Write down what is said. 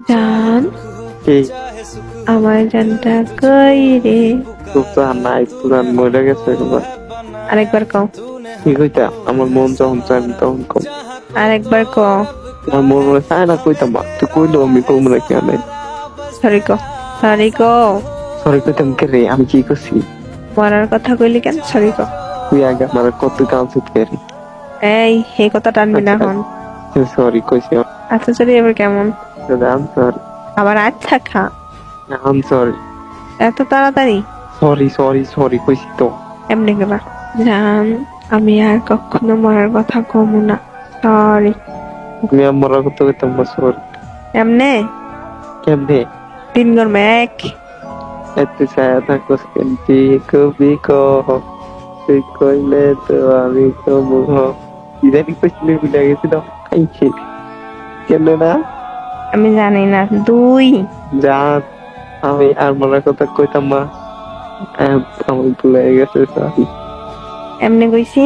জান, কি আমার জানটা কই রে? খুব জান নাই পুরান মরে গেছে একবার। আরেকবার কও, কি কইতা আমার মন যখন চাই আমি তখন কম। আরেকবার কও। আমার মন মনে চায় না কইতাম মা তুই কইলো আমি কম না কেন। সরি কও, সরি কও। সরি কইতাম কে রে আমি কি করছি। মরার কথা কইলি কেন? সরি কও। তুই আগে আমার কত কাউন্সিল করি। এই হে কথা টানবি না আচ্ছা হন। সরি কইছি আচ্ছা সরি এবার কেমন? আনসার আবার আচ্ছা খা। আনসার এত তাড়াতাড়ি? সরি সরি সরি কইছি তো। এমনি গেলা। জান, আমি আর কখনো মরার কথা কমু না। সরি। আমি আমার কত কইতাম না সরি। এমনে কেমনে তিন গরমে এক। এত ছায়া থাকো কেমতি কবি কহ তুই কইলে তো আমি কবু ইদানি কইছিলে ভুলে গেছিল খাইছি কেমনে না আমি জানি না। দুই। জান আমি আর মরার কথা কইতাম না। আমি ভুলে গেছে সরি। এমনি কইছি।